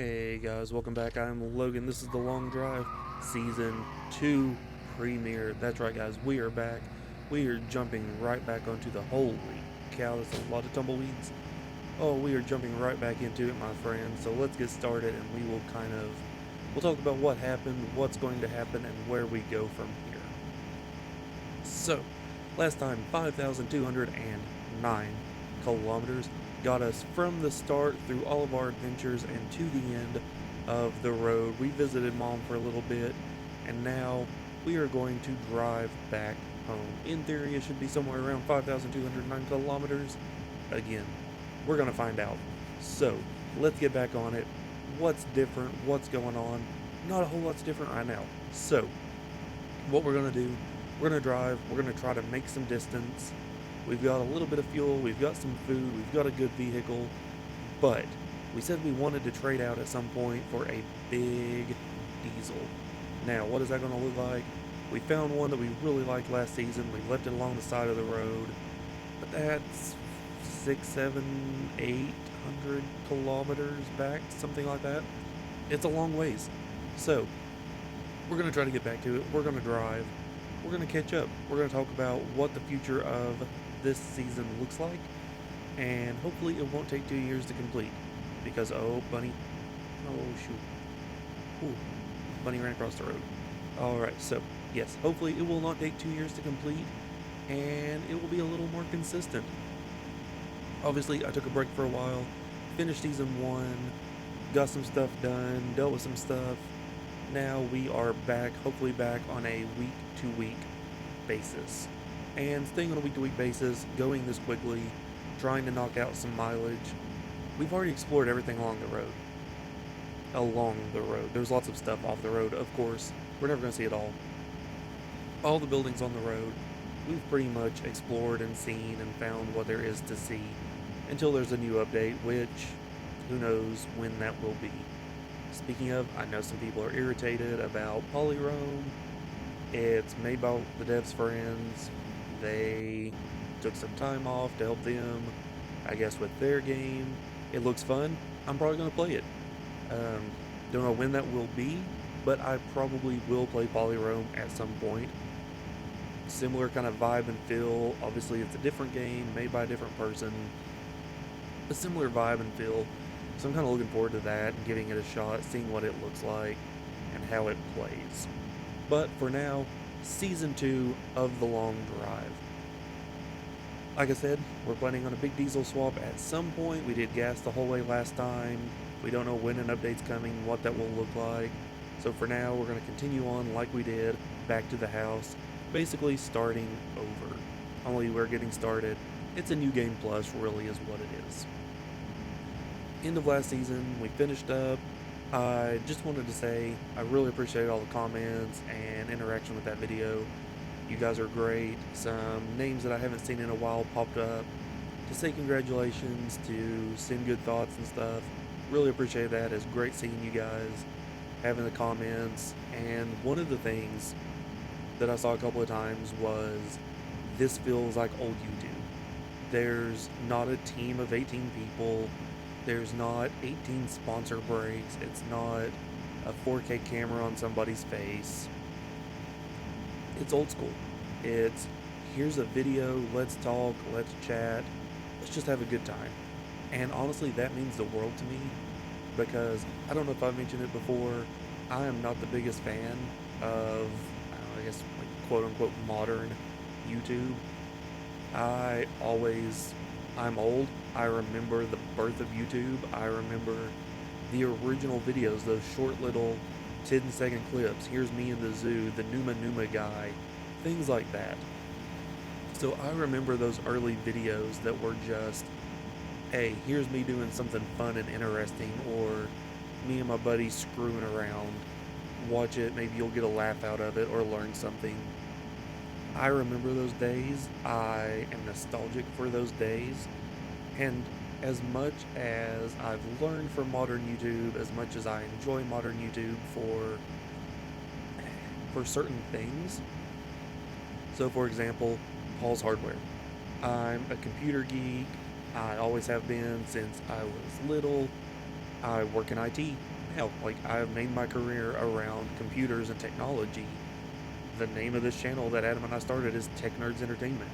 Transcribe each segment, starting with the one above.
Hey guys, welcome back. I'm Logan. This is The Long Drive, Season 2 premiere. That's right, guys, we are back. We are jumping right back onto the holy cow, that's a lot of tumbleweeds. Oh, we are jumping right back into it, my friends. So let's get started and we'll talk about what happened, what's going to happen, and where we go from here. So, last time, 5,209 kilometers got us from the start through all of our adventures and to the end of the road. We visited Mom for a little bit, and now we are going to drive back home. In theory, it should be somewhere around 5,209 kilometers. Again, we're going to find out. So, let's get back on it. What's different? What's going on? Not a whole lot's different right now. So, what we're going to do, we're going to drive, we're going to try to make some distance. We've got a little bit of fuel, we've got some food, we've got a good vehicle, but we said we wanted to trade out at some point for a big diesel. Now, what is that going to look like? We found one that we really liked last season. We left it along the side of the road, but that's 6, 7, 800 kilometers back, something like that. It's a long ways. So, we're going to try to get back to it. We're going to drive. We're going to catch up. We're going to talk about what the future of this season looks like, and hopefully it won't take 2 years to complete, because oh bunny, oh shoot, ooh, bunny ran across the road. Alright, so yes, hopefully it will not take 2 years to complete, and it will be a little more consistent. Obviously I took a break for a while, finished season 1, got some stuff done, dealt with some stuff. Now we are back, hopefully back on a week-to-week basis. And staying on a week-to-week basis, going this quickly, trying to knock out some mileage. We've already explored everything along the road. There's lots of stuff off the road, of course. We're never going to see it all. All the buildings on the road, we've pretty much explored and seen and found what there is to see. Until there's a new update, which, who knows when that will be. Speaking of, I know some people are irritated about Polyroam. It's made by the devs' friends. They took some time off to help them, I guess, with their game. It looks fun. I'm probably going to play it. Don't know when that will be, but I probably will play Polyroam at some point. Similar kind of vibe and feel. Obviously, it's a different game, made by a different person. A similar vibe and feel. So I'm kind of looking forward to that and giving it a shot, seeing what it looks like and how it plays. But for now, Season 2 of The Long Drive. Like I said, we're planning on a big diesel swap at some point. We did gas the whole way last time. We don't know when an update's coming, what that will look like. So for now, we're going to continue on like we did, back to the house, basically starting over. Only we're getting started. It's a new game plus, really is what it is. End of last season, we finished up. I just wanted to say I really appreciate all the comments and interaction with that video. You guys are great. Some names that I haven't seen in a while popped up to say congratulations, to send good thoughts and stuff. Really appreciate that. It's great seeing you guys, having the comments. And one of the things that I saw a couple of times was, this feels like old YouTube. There's not a team of 18 people. There's not 18 sponsor breaks. It's not a 4K camera on somebody's face. It's old school. It's, here's a video, let's talk, let's chat, let's just have a good time. And honestly, that means the world to me, because I don't know if I've mentioned it before, I am not the biggest fan of, I guess, like, quote-unquote modern YouTube. I'm old. I remember the birth of YouTube. I remember the original videos, those short little 10-second clips. Here's me in the zoo, the Numa guy, things like that. So I remember those early videos that were just, hey, here's me doing something fun and interesting, or me and my buddies screwing around. Watch it, maybe you'll get a laugh out of it or learn something. I remember those days. I am nostalgic for those days. And as much as I've learned from modern YouTube, as much as I enjoy modern YouTube for certain things. So for example, Paul's Hardware. I'm a computer geek. I always have been since I was little. I work in IT. Hell, like, I've made my career around computers and technology. The name of this channel that Adam and I started is Tech Nerds Entertainment.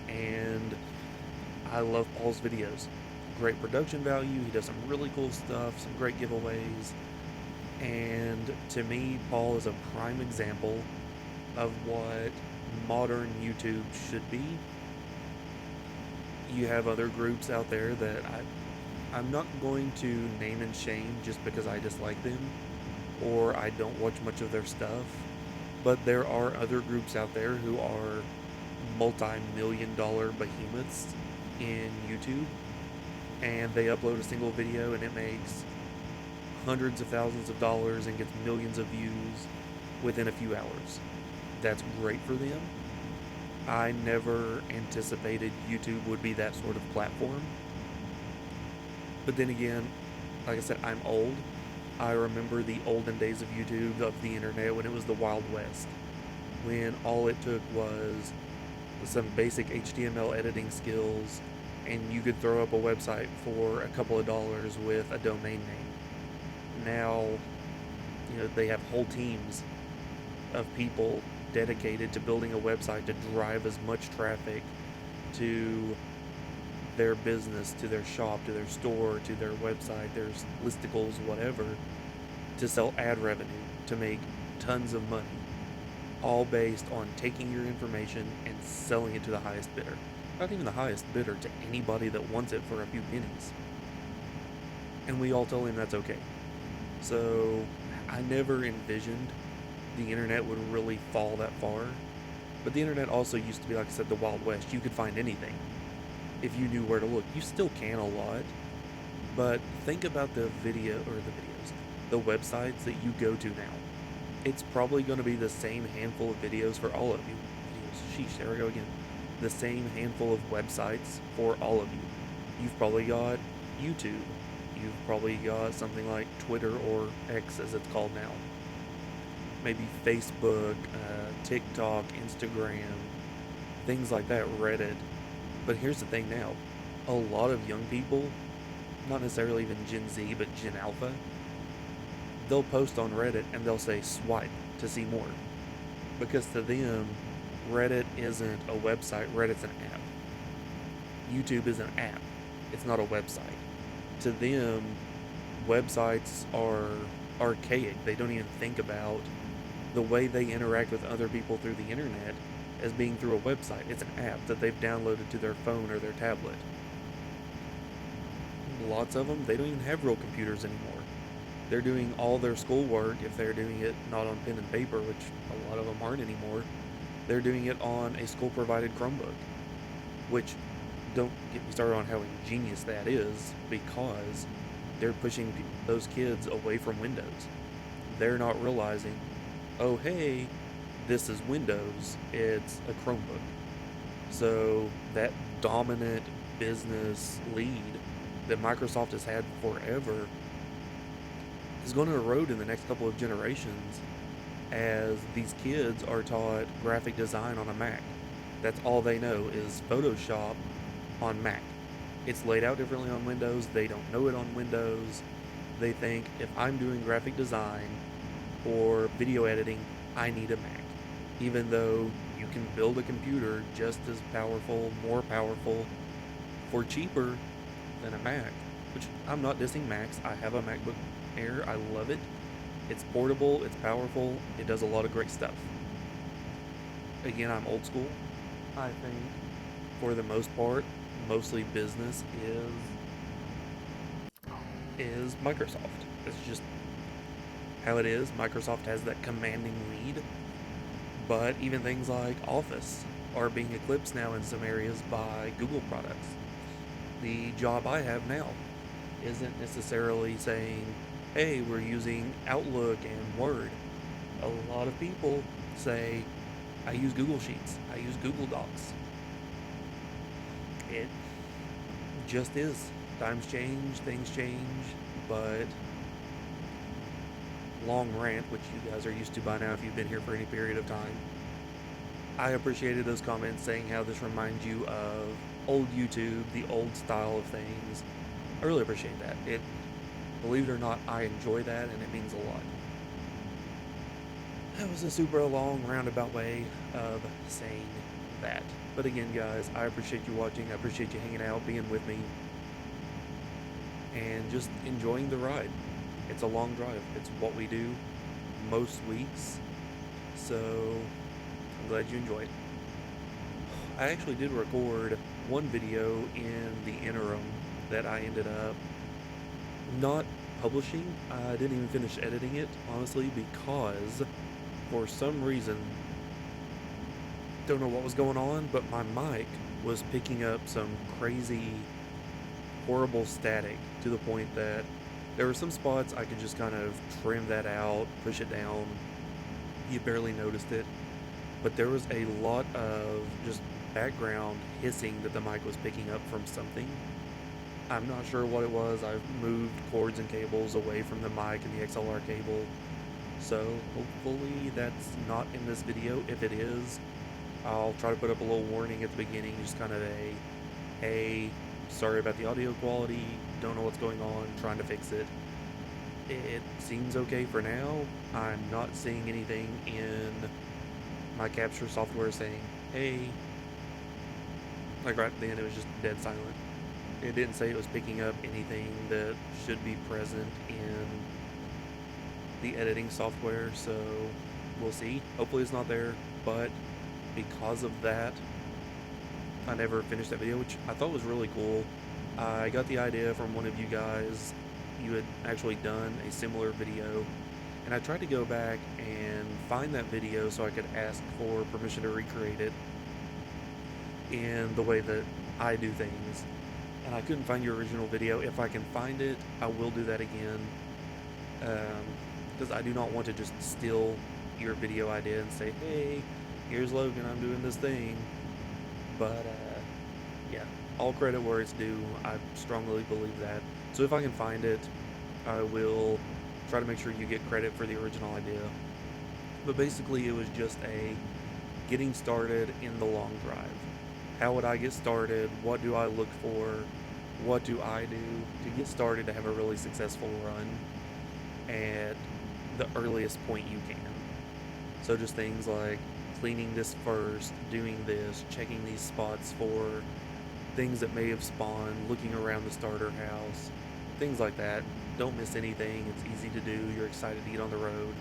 And I love Paul's videos. Great production value, he does some really cool stuff, some great giveaways. And to me, Paul is a prime example of what modern YouTube should be. You have other groups out there that I'm not going to name and shame just because I dislike them or I don't watch much of their stuff, but there are other groups out there who are multi-million-dollar behemoths in YouTube, and they upload a single video and it makes hundreds of thousands of dollars and gets millions of views within a few hours. That's great for them. I never anticipated YouTube would be that sort of platform. But then again, like I said, I'm old. I remember the olden days of YouTube, of the internet, when it was the Wild West. When all it took was some basic HTML editing skills, and you could throw up a website for a couple of dollars with a domain name. Now, they have whole teams of people dedicated to building a website to drive as much traffic to their business, to their shop, to their store, to their website, their listicles, whatever, to sell ad revenue, to make tons of money, all based on taking your information and selling it to the highest bidder. Not even the highest bidder, to anybody that wants it for a few pennies. And we all tell him that's okay. So I never envisioned the internet would really fall that far. But the internet also used to be, like I said, the Wild West. You could find anything if you knew where to look. You still can a lot, but think about the websites that you go to now. It's probably going to be the same handful of videos for all of you. Sheesh, there we go again. The same handful of websites for all of you. You've probably got YouTube. You've probably got something like Twitter, or X as it's called now. Maybe Facebook, TikTok, Instagram, things like that, Reddit. But here's the thing now. A lot of young people, not necessarily even Gen Z, but Gen Alpha, they'll post on Reddit and they'll say swipe to see more. Because to them, Reddit isn't a website, Reddit's an app. YouTube is an app, it's not a website. To them, websites are archaic. They don't even think about the way they interact with other people through the internet as being through a website. It's an app that they've downloaded to their phone or their tablet. Lots of them, they don't even have real computers anymore. They're doing all their schoolwork, if they're doing it not on pen and paper, which a lot of them aren't anymore, they're doing it on a school-provided Chromebook. Which, don't get me started on how ingenious that is, because they're pushing those kids away from Windows. They're not realizing, oh hey, this is Windows, it's a Chromebook. So that dominant business lead that Microsoft has had forever is going to erode in the next couple of generations as these kids are taught graphic design on a Mac. That's all they know is Photoshop on Mac. It's laid out differently on Windows. They don't know it on Windows. They think if I'm doing graphic design or video editing, I need a Mac. Even though you can build a computer just as powerful, more powerful, for cheaper than a Mac. Which, I'm not dissing Macs. I have a MacBook Air. I love it. It's portable, it's powerful, it does a lot of great stuff. Again, I'm old school. I think, for the most part, mostly business is Microsoft. It's just how it is. Microsoft has that commanding lead. But even things like Office are being eclipsed now in some areas by Google products. The job I have now isn't necessarily saying, hey, we're using Outlook and Word. A lot of people say, I use Google Sheets, I use Google Docs. It just is. Times change, things change, but long rant, which you guys are used to by now if you've been here for any period of time. I appreciated those comments saying how this reminds you of old YouTube, the old style of things. I really appreciate that. Believe it or not, I enjoy that, and it means a lot. That was a super long roundabout way of saying that. But again, guys, I appreciate you watching. I appreciate you hanging out, being with me, and just enjoying the ride. It's a long drive. It's what we do most weeks. So I'm glad you enjoy it. I actually did record one video in the interim that I ended up not publishing. I didn't even finish editing it, honestly, because for some reason, don't know what was going on, but my mic was picking up some crazy, horrible static to the point that there were some spots I could just kind of trim that out, push it down. You barely noticed it, but there was a lot of just background hissing that the mic was picking up from something. I'm not sure what it was. I've moved cords and cables away from the mic and the XLR cable, so hopefully that's not in this video. If it is, I'll try to put up a little warning at the beginning, just kind of a, hey, sorry about the audio quality, don't know what's going on, trying to fix it. It seems okay for now. I'm not seeing anything in my capture software saying, hey, like right at the end it was just dead silent. It didn't say it was picking up anything that should be present in the editing software, so we'll see. Hopefully it's not there, but because of that, I never finished that video, which I thought was really cool. I got the idea from one of you guys. You had actually done a similar video, and I tried to go back and find that video so I could ask for permission to recreate it in the way that I do things. And I couldn't find your original video. If I can find it, I will do that again, because I do not want to just steal your video idea and say, hey, here's Logan, I'm doing this thing. But yeah, all credit where it's due. I strongly believe that. So if I can find it, I will try to make sure you get credit for the original idea. But basically it was just a getting started in the long drive. How would I get started? What do I look for? What do I do to get started to have a really successful run at the earliest point you can? So just things like cleaning this first, doing this, checking these spots for things that may have spawned, looking around the starter house, things like that. Don't miss anything. It's easy to do. You're excited to get on the road.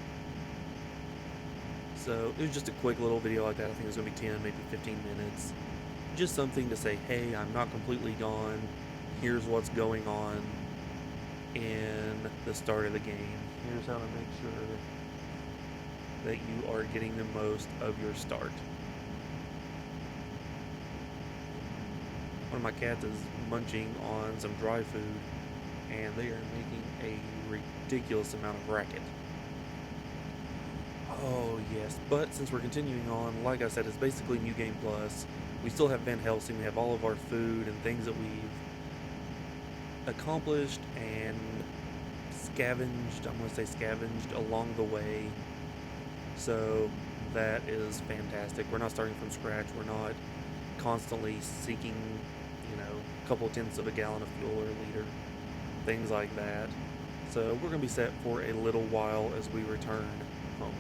So it was just a quick little video like that. I think it was going to be 10, maybe 15 minutes. Just something to say, hey, I'm not completely gone. Here's what's going on in the start of the game. Here's how to make sure that you are getting the most of your start. One of my cats is munching on some dry food, and they are making a ridiculous amount of racket. Oh yes, but since we're continuing on, like I said, it's basically New Game Plus. We still have Van Helsing, we have all of our food and things that we've accomplished and scavenged, I'm going to say scavenged along the way. So that is fantastic. We're not starting from scratch. We're not constantly seeking, a couple tenths of a gallon of fuel or a liter, things like that. So we're going to be set for a little while as we return home.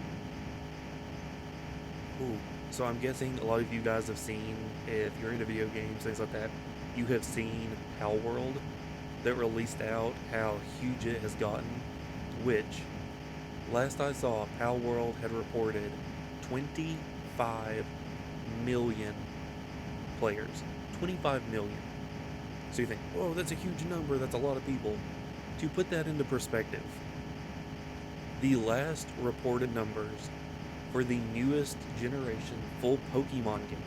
Ooh. So I'm guessing a lot of you guys have seen, if you're into video games, things like that, you have seen Palworld that released out, how huge it has gotten, which, last I saw, Palworld had reported 25 million players. 25 million. So you think, whoa, that's a huge number, that's a lot of people. To put that into perspective, the last reported numbers for the newest generation full Pokemon game,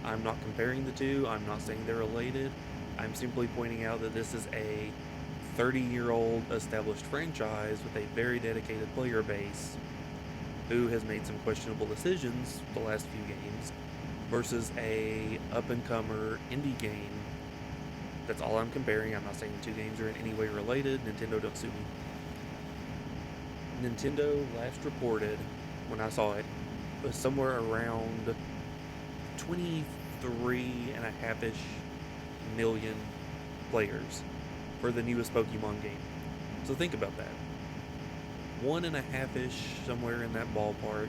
I'm not comparing the two, I'm not saying they're related, I'm simply pointing out that this is a 30-year-old established franchise with a very dedicated player base who has made some questionable decisions the last few games versus a up-and-comer indie game. That's all I'm comparing. I'm not saying the two games are in any way related. Nintendo, don't sue me. Nintendo last reported, when I saw it, was somewhere around 23.5-ish million players for the newest Pokemon game. So think about that. 1.5-ish, somewhere in that ballpark,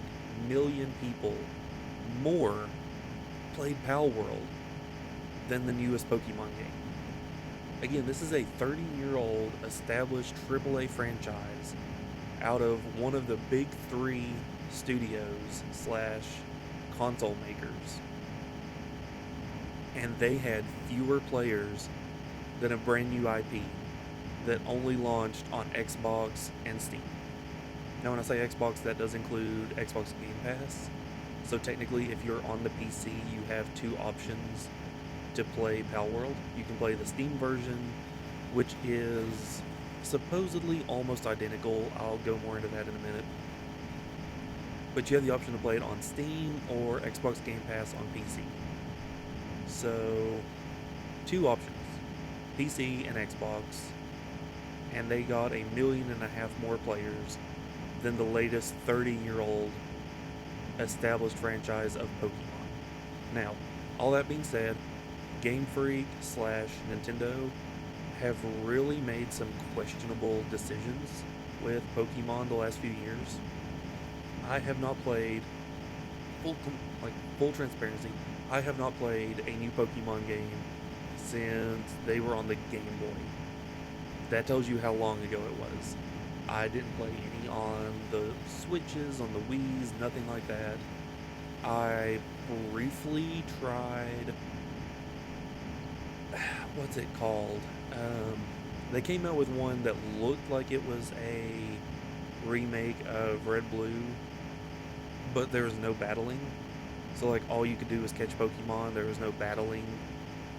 million people more played Pal World than the newest Pokemon game. Again, this is a 30-year-old established AAA franchise out of one of the big three studios slash console makers. And they had fewer players than a brand new IP that only launched on Xbox and Steam. Now, when I say Xbox, that does include Xbox Game Pass. So technically, if you're on the PC, you have two options to play Pal World. You can play the Steam version, which is supposedly almost identical. I'll go more into that in a minute. But you have the option to play it on Steam or Xbox Game Pass on PC. So, two options, PC and Xbox, and they got 1.5 million more players than the latest 30-year-old established franchise of Pokemon. Now, all that being said, Game Freak / Nintendo have really made some questionable decisions with Pokemon the last few years. I have not played, full transparency, I have not played a new Pokemon game since they were on the Game Boy. That tells you how long ago it was. I didn't play any on the Switches, on the Wiis, nothing like that. I briefly tried, what's it called? They came out with one that looked like it was a remake of Red Blue, but there was no battling. So like all you could do was catch Pokemon. There was no battling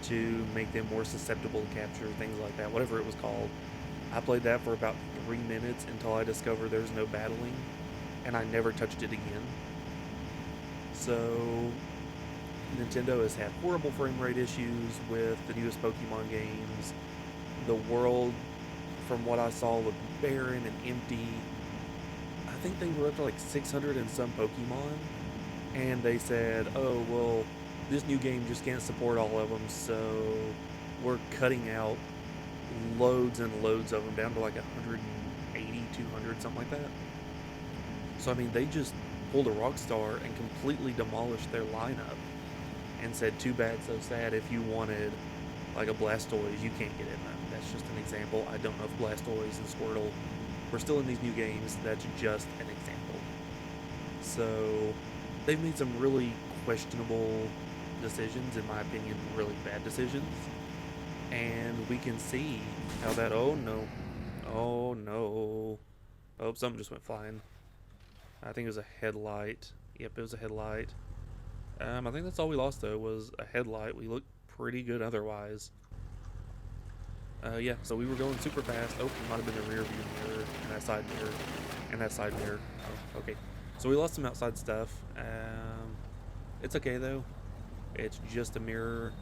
to make them more susceptible to capture, things like that, whatever it was called. I played that for about 3 minutes until I discovered there's no battling, and I never touched it again. So Nintendo has had horrible frame rate issues with the newest Pokemon games. The world, from what I saw, looked barren and empty. I think they were up to like 600 and some Pokemon, and they said, oh, well, this new game just can't support all of them, so we're cutting out loads and loads of them down to like 180, 200, something like that. So, I mean, they just pulled a Rockstar and completely demolished their lineup and said, too bad, so sad. If you wanted like a Blastoise, you can't get it. That's just an example. I don't know if Blastoise and Squirtle were still in these new games. That's just an example. So they've made some really questionable decisions, in my opinion, really bad decisions. And we can see how that, oh no, oh, something just went flying. I think it was a headlight. Yep, it was a headlight. I think that's all we lost, though, was a headlight. We looked pretty good otherwise. Yeah, so we were going super fast. Oh, it might have been the rear view mirror, and that side mirror, and that side mirror. Oh, okay. So we lost some outside stuff. It's okay, though. It's just a mirror.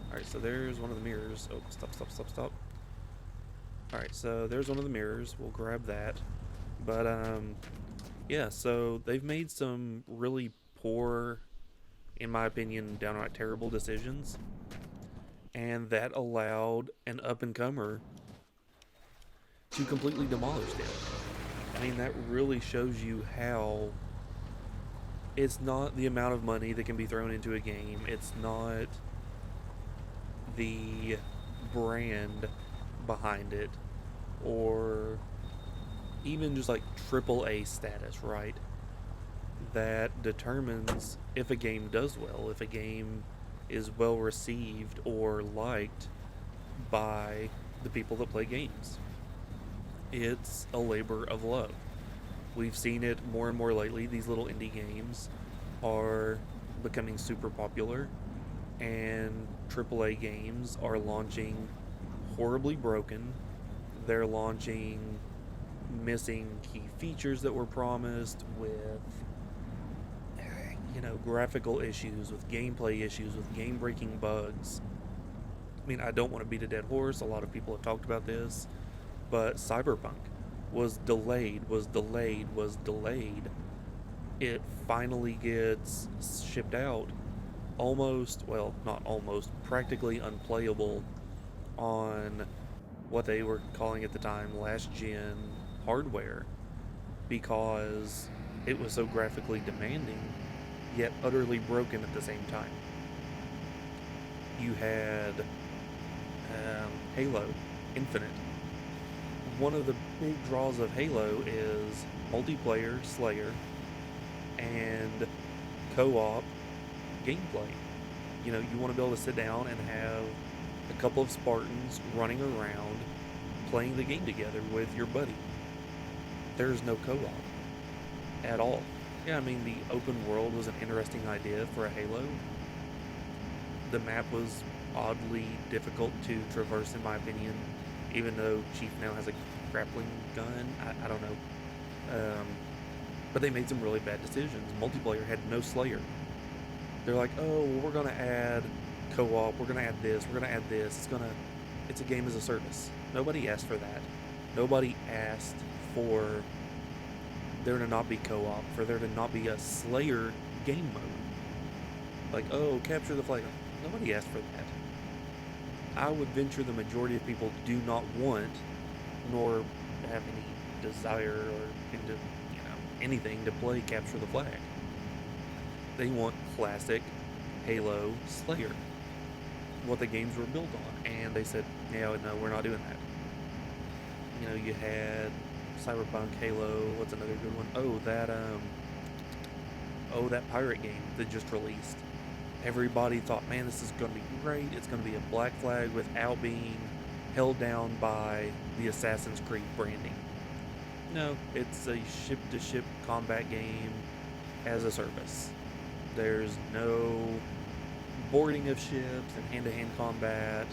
Alright, so there's one of the mirrors. Oh, stop. Alright, so there's one of the mirrors. We'll grab that. But, yeah, so they've made some really poor, in my opinion, downright terrible decisions. And that allowed an up-and-comer to completely demolish them. I mean, that really shows you how it's not the amount of money that can be thrown into a game. It's not the brand behind it, or even just like AAA status, right? That determines if a game does well, if a game is well received or liked by the people that play games. It's a labor of love. We've seen it more and more lately. These little indie games are becoming super popular, and AAA games are launching horribly broken. They're launching missing key features that were promised, with graphical issues, with gameplay issues, with game-breaking bugs. I mean, I don't want to beat a dead horse. A lot of people have talked about this, but Cyberpunk was delayed. It finally gets shipped out, practically unplayable on what they were calling at the time last gen hardware because it was so graphically demanding, yet utterly broken at the same time. You had Halo Infinite. One of the big draws of Halo is multiplayer Slayer and co-op gameplay. You know, you want to be able to sit down and have a couple of Spartans running around playing the game together with your buddy. There's no co-op at all. Yeah, I mean, the open world was an interesting idea for a Halo. The map was oddly difficult to traverse, in my opinion, even though Chief now has a grappling gun. I don't know. But they made some really bad decisions. Multiplayer had no Slayer. They're like, oh, well, we're gonna add co-op. We're gonna add this. We're gonna add this. It's a game as a service. Nobody asked for that. Nobody asked for there to not be co-op, for there to not be a Slayer game mode. Like, oh, capture the flag. Nobody asked for that. I would venture the majority of people do not want, nor have any desire or into, anything to play capture the flag. They want classic Halo Slayer, what the games were built on, and they said, yeah, no, we're not doing that. You know, you had Cyberpunk, Halo. What's another good one? That pirate game that just released. Everybody thought, man, this is going to be great. It's going to be a Black Flag without being held down by the Assassin's Creed branding. No, it's a ship-to-ship combat game as a service. There's no boarding of ships and hand-to-hand combat.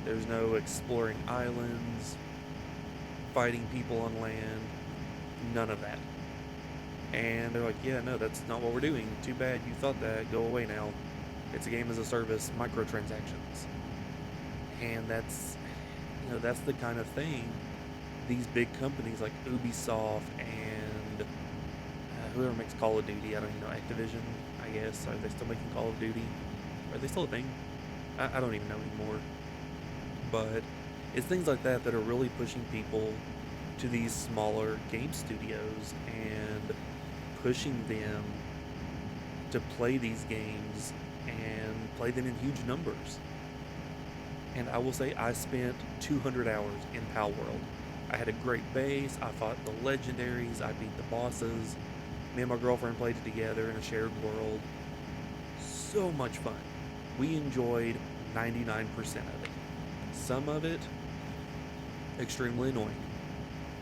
There's no exploring islands, fighting people on land. None of that. And they're like, yeah, no, that's not what we're doing. Too bad you thought that. Go away now. It's a game as a service, microtransactions. And that's the kind of thing these big companies like Ubisoft and whoever makes Call of Duty, I don't even know, Activision, I guess. Are they still making Call of Duty? Are they still a thing? I don't even know anymore. But it's things like that that are really pushing people to these smaller game studios and pushing them to play these games and play them in huge numbers. And I will say I spent 200 hours in Palworld. I had a great base, I fought the legendaries, I beat the bosses. Me and my girlfriend played it together in a shared world. So much fun. We enjoyed 99% of it. Some of it, extremely annoying.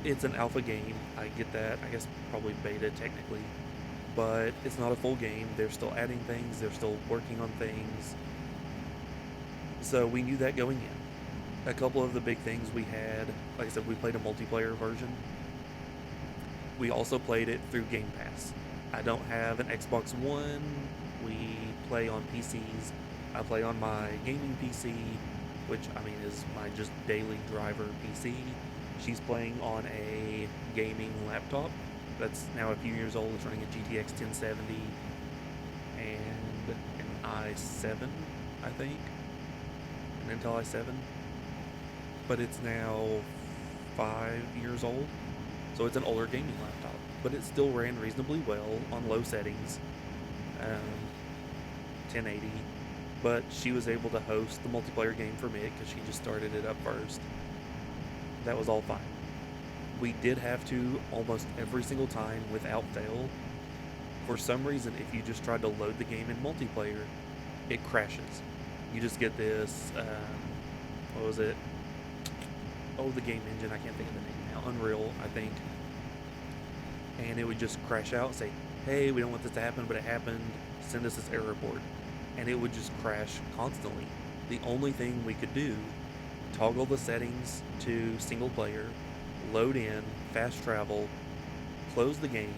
It's an alpha game, I get that. I guess probably beta technically. But it's not a full game. They're still adding things, they're still working on things. So we knew that going in. A couple of the big things we had, like I said, we played a multiplayer version. We also played it through Game Pass. I don't have an Xbox One. We play on PCs. I play on my gaming PC, which I mean is my just daily driver PC. She's playing on a gaming laptop that's now a few years old. It's running a GTX 1070 and an i7, I think, an Intel i7. But it's now 5 years old, so it's an older gaming laptop. But it still ran reasonably well on low settings, 1080. But she was able to host the multiplayer game for me because she just started it up first. That was all fine. We did have to, almost every single time without fail, for some reason, if you just tried to load the game in multiplayer, it crashes. You just get this, what was it? Oh, the game engine, I can't think of the name now. Unreal, I think. And it would just crash out and say, hey, we don't want this to happen, but it happened. Send us this error report. And it would just crash constantly. The only thing we could do, toggle the settings to single player, load in, fast travel, close the game,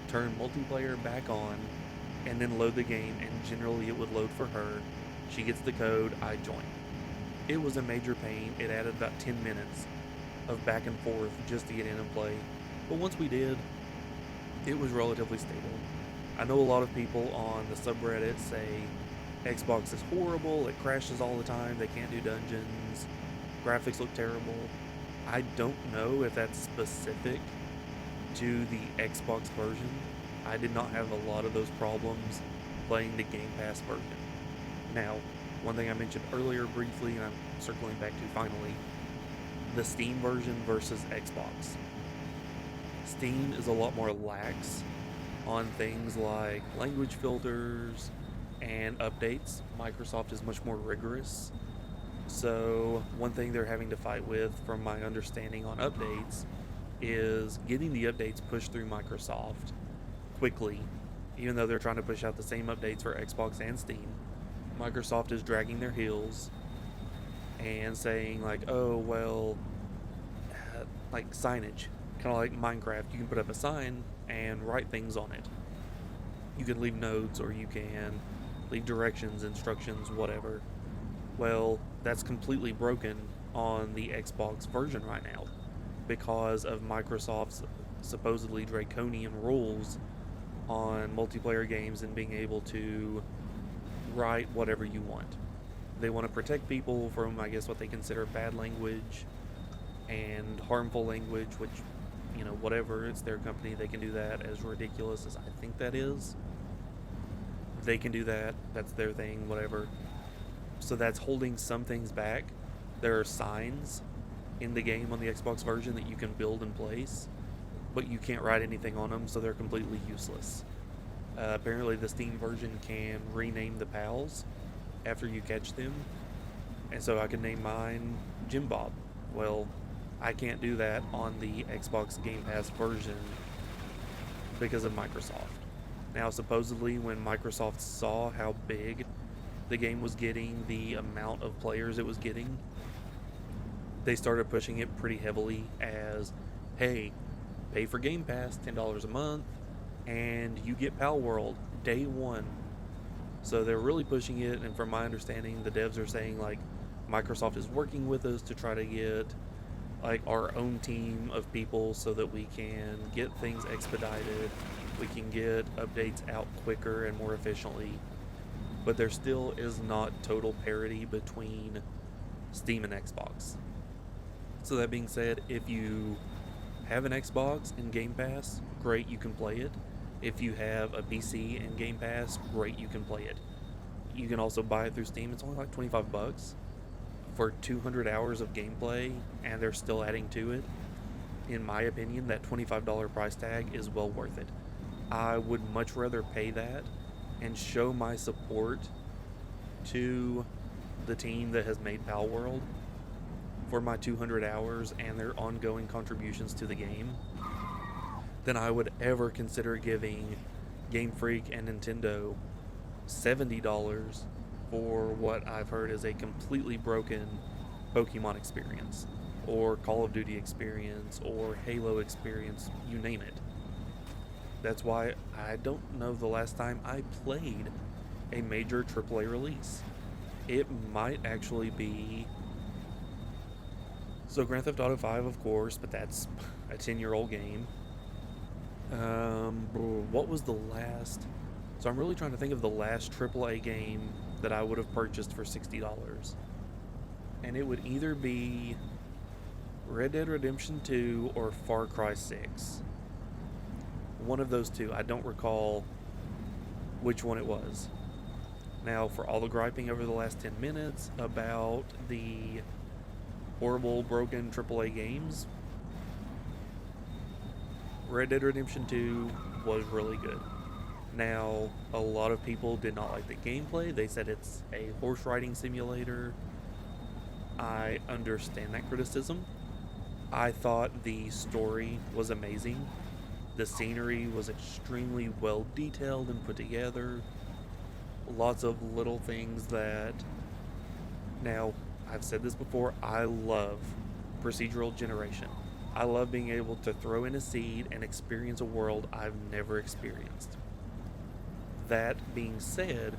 turn multiplayer back on, and then load the game, and generally it would load for her. She gets the code, I join. It was a major pain. It added about 10 minutes of back and forth just to get in and play. But once we did, it was relatively stable. I know a lot of people on the subreddit say Xbox is horrible, it crashes all the time, they can't do dungeons, Graphics look terrible. I don't know if that's specific to the Xbox version. I did not have a lot of those problems playing the Game Pass version. Now, one thing I mentioned earlier briefly, and I'm circling back to finally, the Steam version versus Xbox. Steam is a lot more lax on things like language filters and updates. Microsoft is much more rigorous. So, one thing they're having to fight with, from my understanding on updates, is getting the updates pushed through Microsoft quickly, even though they're trying to push out the same updates for Xbox and Steam. Microsoft is dragging their heels and saying, like, oh, well, like signage, kind of like Minecraft. You can put up a sign and write things on it. You can leave notes, or you can leave directions, instructions, whatever. Well, that's completely broken on the Xbox version right now because of Microsoft's supposedly draconian rules on multiplayer games and being able to write whatever you want. They want to protect people from, I guess, what they consider bad language and harmful language, which, whatever, it's their company. They can do that. As ridiculous as I think that is, they can do that. That's their thing, whatever. So that's holding some things back. There are signs in the game on the Xbox version that you can build in place, but you can't write anything on them, so they're completely useless. Apparently the Steam version can rename the pals after you catch them, and so I can name mine Jim Bob. Well, I can't do that on the Xbox Game Pass version because of Microsoft. Now, supposedly, when Microsoft saw how big the game was getting, the amount of players it was getting, they started pushing it pretty heavily as, hey, pay for Game Pass, $10 a month, and you get Pal World day one. So they're really pushing it, and from my understanding, the devs are saying, like, Microsoft is working with us to try to get, like, our own team of people so that we can get things expedited, we can get updates out quicker and more efficiently. But there still is not total parity between Steam and Xbox. So that being said, if you have an Xbox and Game Pass, great, you can play it. If you have a PC and Game Pass, great, you can play it. You can also buy it through Steam. It's only like $25 for 200 hours of gameplay, and they're still adding to it. In my opinion, that $25 price tag is well worth it. I would much rather pay that and show my support to the team that has made Pal World for my 200 hours and their ongoing contributions to the game than I would ever consider giving Game Freak and Nintendo $70 for what I've heard is a completely broken Pokemon experience, or Call of Duty experience, or Halo experience, you name it. That's why I don't know the last time I played a major AAA release. It might actually be... So Grand Theft Auto 5, of course, but that's a 10-year-old game. What was the last... So I'm really trying to think of the last AAA game that I would have purchased for $60. And it would either be Red Dead Redemption 2 or Far Cry 6. One of those two. I don't recall which one it was. Now, for all the griping over the last 10 minutes about the horrible, broken AAA games, Red Dead Redemption 2 was really good. Now, a lot of people did not like the gameplay. They said it's a horse riding simulator. I understand that criticism. I thought the story was amazing. The scenery was extremely well detailed and put together. Lots of little things that... Now, I've said this before, I love procedural generation. I love being able to throw in a seed and experience a world I've never experienced. That being said,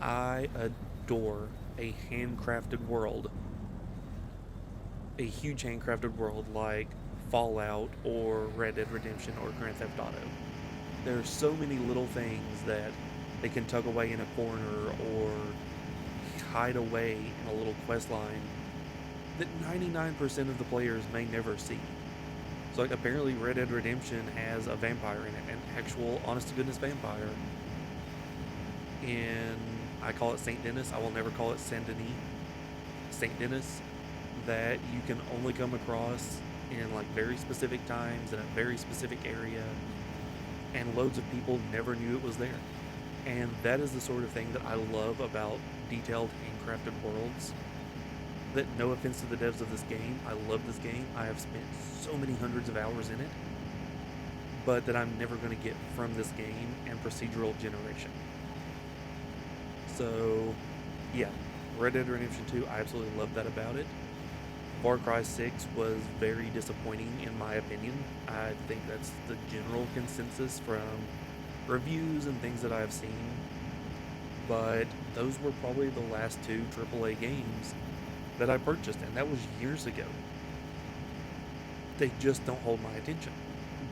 I adore a handcrafted world. A huge handcrafted world like Fallout or Red Dead Redemption or Grand Theft Auto. There are so many little things that they can tuck away in a corner or hide away in a little quest line that 99% of the players may never see. So, like, apparently Red Dead Redemption has a vampire in it, an actual, honest to goodness vampire. And I call it St. Denis. I will never call it Saint Denis. St. Denis, that you can only come across in like very specific times in a very specific area, and loads of people never knew it was there. And that is the sort of thing that I love about detailed, handcrafted worlds. That, no offense to the devs of this game, I love this game. I have spent so many hundreds of hours in it, but that I'm never going to get from this game and procedural generation. So, yeah, Red Dead Redemption 2, I absolutely love that about it. Far Cry 6 was very disappointing in my opinion. I think that's the general consensus from reviews and things that I've seen. But those were probably the last two AAA games that I purchased, and that was years ago. They just don't hold my attention.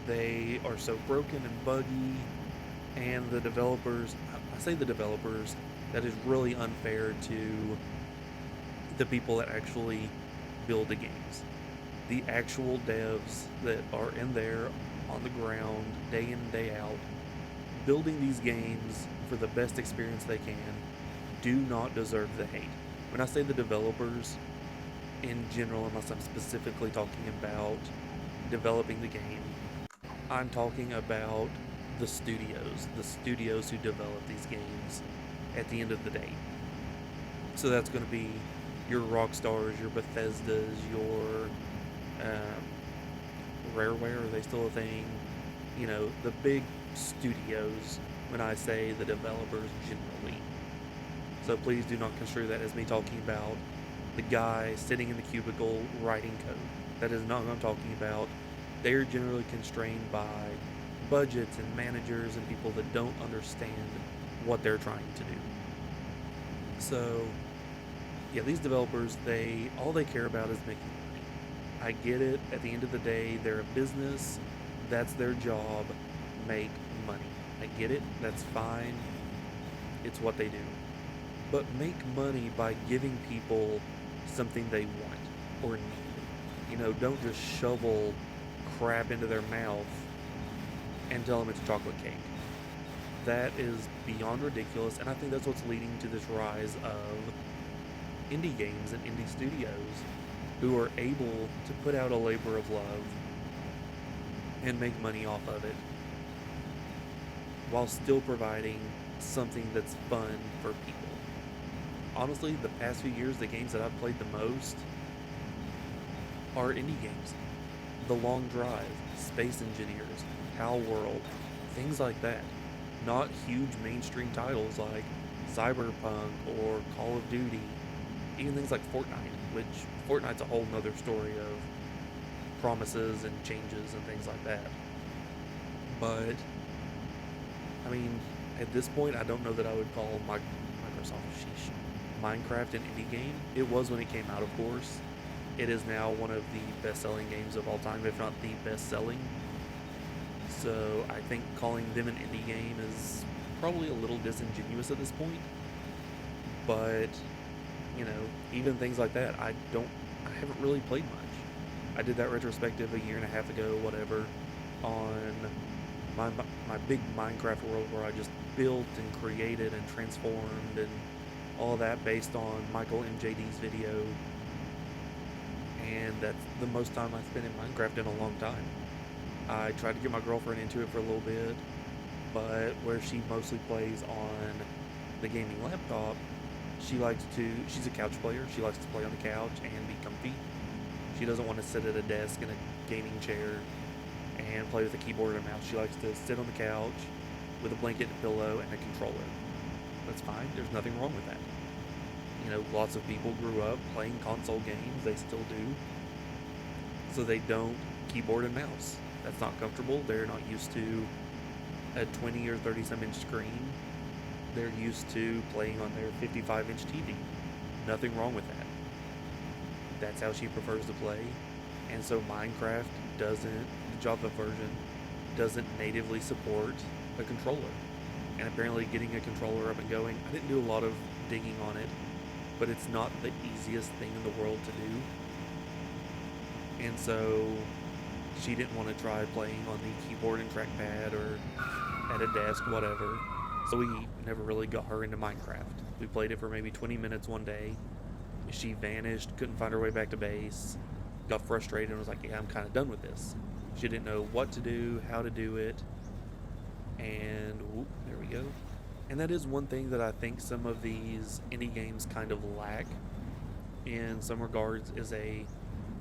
They are so broken and buggy, and the developers, I say the developers, that is really unfair to the people that actually build the games. The actual devs that are in there on the ground, day in and day out, building these games for the best experience they can, do not deserve the hate. When I say the developers, in general, unless I'm specifically talking about developing the game, I'm talking about the studios who develop these games at the end of the day. So that's going to be your Rockstars, your Bethesdas, your Rareware, are they still a thing? You know, the big studios, when I say the developers generally. So please do not construe that as me talking about the guy sitting in the cubicle writing code. That is not what I'm talking about. They are generally constrained by budgets and managers and people that don't understand what they're trying to do. So, yeah, these developers, all they care about is making money. I get it. At the end of the day, they're a business. That's their job. Make money. I get it. That's fine. It's what they do. But make money by giving people something they want or need. You know, don't just shovel crap into their mouth and tell them it's chocolate cake. That is beyond ridiculous, and I think that's what's leading to this rise of indie games and indie studios who are able to put out a labor of love and make money off of it while still providing something that's fun for people. Honestly, the past few years, the games that I've played the most are indie games. The Long Drive, Space Engineers, Pal World, things like that. Not huge mainstream titles like Cyberpunk or Call of Duty, even things like Fortnite, which Fortnite's a whole nother story of promises and changes and things like that. But, I mean, at this point, I don't know that I would call Minecraft an indie game. It was when it came out, of course. It is now one of the best-selling games of all time, if not the best-selling. So I think calling them an indie game is probably a little disingenuous at this point. But, you know, even things like that, I haven't really played much. I did that retrospective a year and a half ago, whatever, on my big Minecraft world where I just built and created and transformed and all that based on Michael MJD's video. And that's the most time I spent in Minecraft in a long time. I tried to get my girlfriend into it for a little bit, but where she mostly plays on the gaming laptop, she's a couch player. She likes to play on the couch and be comfy. She doesn't want to sit at a desk in a gaming chair and play with a keyboard and mouse. She likes to sit on the couch with a blanket, a pillow, and a controller. That's fine. There's nothing wrong with that. You know, lots of people grew up playing console games. They still do. So they don't keyboard and mouse. That's not comfortable. They're not used to a 20 or 30 some inch screen. They're used to playing on their 55-inch TV. Nothing wrong with that. That's how she prefers to play. And so Minecraft the Java version, doesn't natively support a controller. And apparently getting a controller up and going, I didn't do a lot of digging on it, but it's not the easiest thing in the world to do. And so she didn't want to try playing on the keyboard and trackpad or at a desk, whatever. So we never really got her into Minecraft. We played it for maybe 20 minutes one day. She vanished, couldn't find her way back to base, got frustrated, and was like, yeah, I'm kind of done with this. She didn't know what to do, how to do it, and whoop, there we go. And that is one thing that I think some of these indie games kind of lack in some regards is a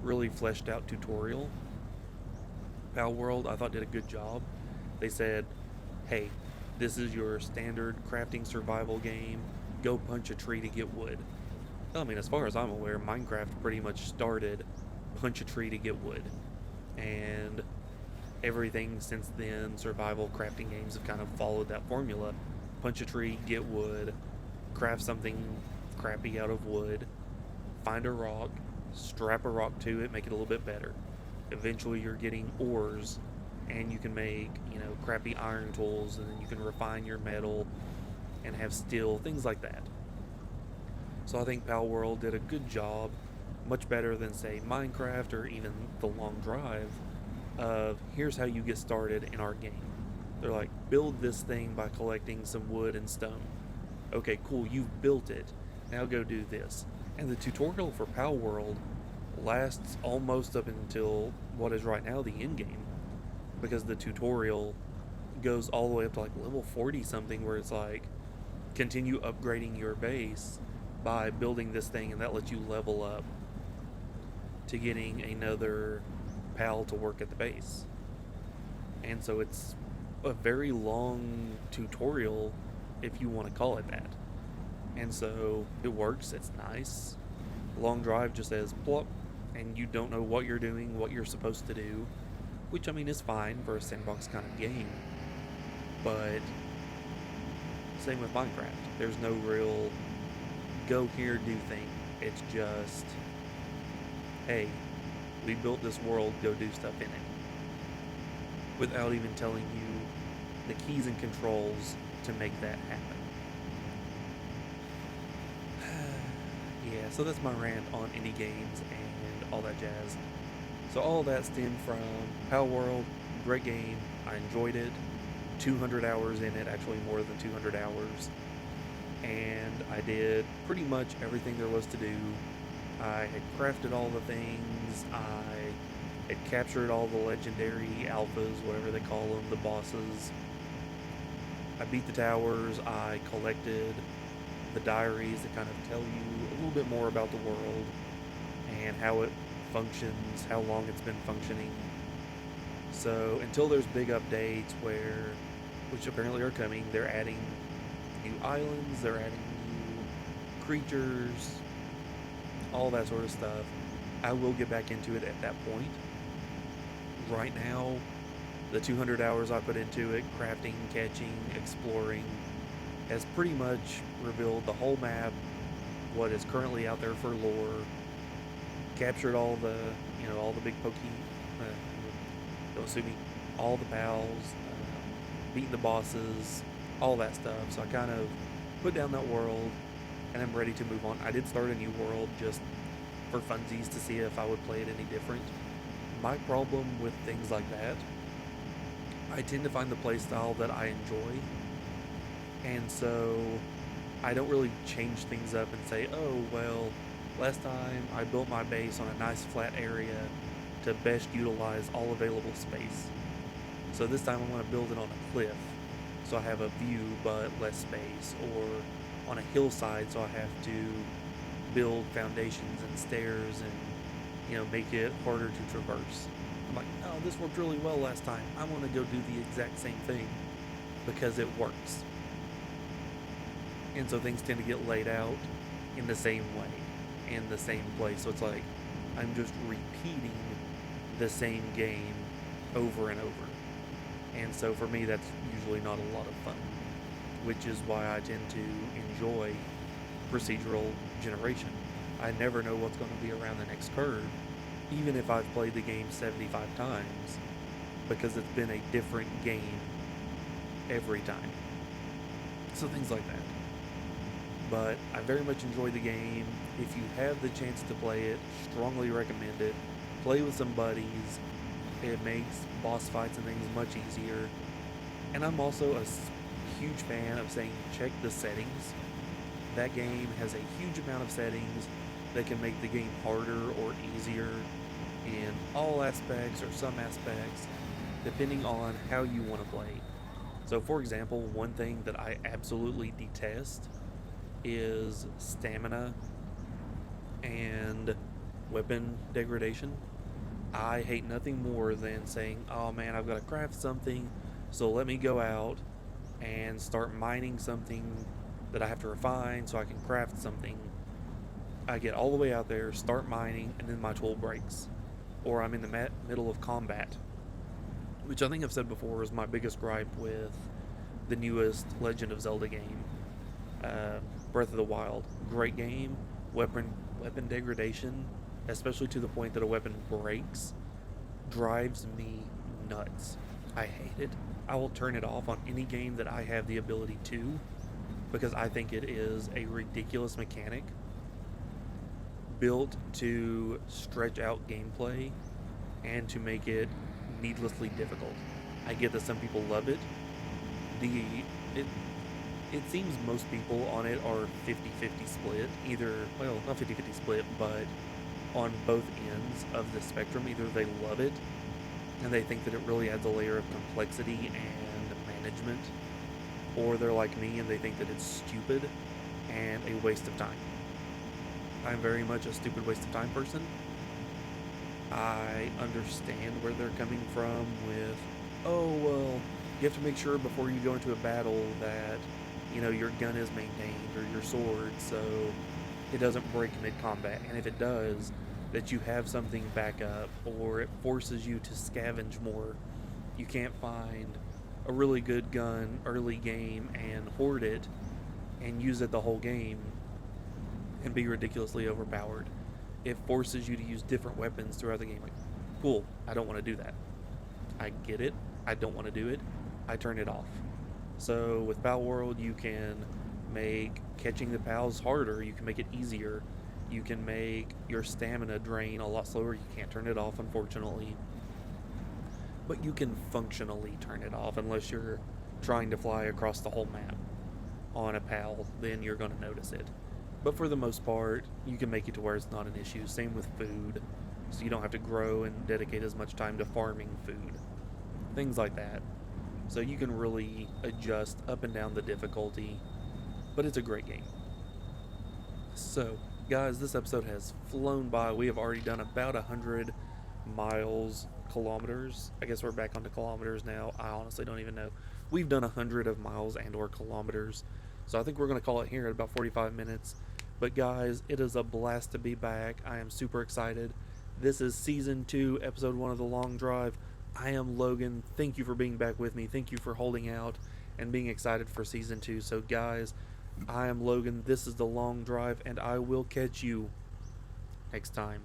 really fleshed out tutorial. Palworld, I thought, did a good job. They said, hey, this is your standard crafting survival game. Go punch a tree to get wood. I mean, as far as I'm aware, Minecraft pretty much started punch a tree to get wood. And everything since then, survival crafting games have kind of followed that formula. Punch a tree, get wood, craft something crappy out of wood, find a rock, strap a rock to it, make it a little bit better. Eventually you're getting ores, and you can make, crappy iron tools, and then you can refine your metal and have steel, things like that. So I think Palworld did a good job, much better than, say, Minecraft or even The Long Drive, of here's how you get started in our game. They're like, build this thing by collecting some wood and stone. Okay, cool, you've built it. Now go do this. And the tutorial for Palworld lasts almost up until what is right now the end game, because the tutorial goes all the way up to like level 40 something, where it's like, continue upgrading your base by building this thing, and that lets you level up to getting another pal to work at the base. And so it's a very long tutorial, if you want to call it that. And so it works, it's nice. Long Drive just says plop, and you don't know what you're doing, what you're supposed to do, which I mean is fine for a sandbox kind of game. But same with Minecraft. There's no real go here, do thing. It's just, hey, we built this world, go do stuff in it. Without even telling you the keys and controls to make that happen. Yeah, so that's my rant on indie games and all that jazz. So all that stemmed from Palworld, great game, I enjoyed it. 200 hours in it, actually more than 200 hours. And I did pretty much everything there was to do. I had crafted all the things, I had captured all the legendary alphas, whatever they call them, the bosses. I beat the towers, I collected the diaries that kind of tell you a little bit more about the world and how it functions, how long it's been functioning. So until there's big updates which apparently are coming, they're adding new islands, they're adding new creatures, all that sort of stuff. I will get back into it at that point. Right now, the 200 hours I put into it, crafting, catching, exploring, has pretty much revealed the whole map, what is currently out there for lore, captured all the, all the big don't sue me, all the pals, beating the bosses, all that stuff. So I kind of put down that world, and I'm ready to move on. I did start a new world just for funsies to see if I would play it any different. My problem with things like that, I tend to find the playstyle that I enjoy, and so I don't really change things up and say, oh, well, last time I built my base on a nice flat area to best utilize all available space. So this time I'm going to build it on a cliff, so I have a view but less space, or on a hillside, so I have to build foundations and stairs and, make it harder to traverse. I'm like, no, this worked really well last time. I want to go do the exact same thing because it works. And so things tend to get laid out in the same way, in the same place. So it's like I'm just repeating the same game over and over. And so for me, that's usually not a lot of fun, which is why I tend to enjoy procedural generation. I never know what's going to be around the next curve, even if I've played the game 75 times, because it's been a different game every time. So things like that. But I very much enjoy the game. If you have the chance to play it, strongly recommend it. play with some buddies. It makes boss fights and things much easier. And I'm also a huge fan of saying check the settings. That game has a huge amount of settings that can make the game harder or easier in all aspects or some aspects, depending on how you want to play. So, for example, one thing that I absolutely detest is stamina and weapon degradation. I hate nothing more than saying, oh man, I've got to craft something, so let me go out and start mining something that I have to refine so I can craft something. I get all the way out there, start mining, and then my tool breaks. Or I'm in the middle of combat, which I think I've said before is my biggest gripe with the newest Legend of Zelda game. Breath of the Wild, great game. Weapon degradation, especially to the point that a weapon breaks, drives me nuts. I hate it. I will turn it off on any game that I have the ability to, because I think it is a ridiculous mechanic built to stretch out gameplay and to make it needlessly difficult. I get that some people love it. It it seems most people on it are 50-50 split. Either, well, not 50-50 split, but on both ends of the spectrum. Either they love it and they think that it really adds a layer of complexity and management, or they're like me and they think that it's stupid and a waste of time. I'm very much a stupid waste of time person. I understand where they're coming from with, oh, well, you have to make sure before you go into a battle that, you know, your gun is maintained or your sword so it doesn't break mid-combat. And if it does, that you have something back up, or it forces you to scavenge more. You can't find a really good gun early game and hoard it and use it the whole game and be ridiculously overpowered. It forces you to use different weapons throughout the game. Like, cool, I don't want to do that. I get it. I don't want to do it. I turn it off. So with Palworld, you can make catching the pals harder. You can make it easier. You can make your stamina drain a lot slower. You can't turn it off, unfortunately. But you can functionally turn it off unless you're trying to fly across the whole map on a pal. Then you're going to notice it. But for the most part, you can make it to where it's not an issue. Same with food. So you don't have to grow and dedicate as much time to farming food. Things like that. So you can really adjust up and down the difficulty. But it's a great game. So, guys, this episode has flown by. We have already done about 100 miles, kilometers. I guess we're back onto kilometers now. I honestly don't even know. We've done 100 of miles and or kilometers. So I think we're going to call it here at about 45 minutes. But guys, it is a blast to be back. I am super excited. This is Season 2, Episode 1 of The Long Drive. I am Logan. Thank you for being back with me. Thank you for holding out and being excited for Season 2. So guys, I am Logan. This is The Long Drive, and I will catch you next time.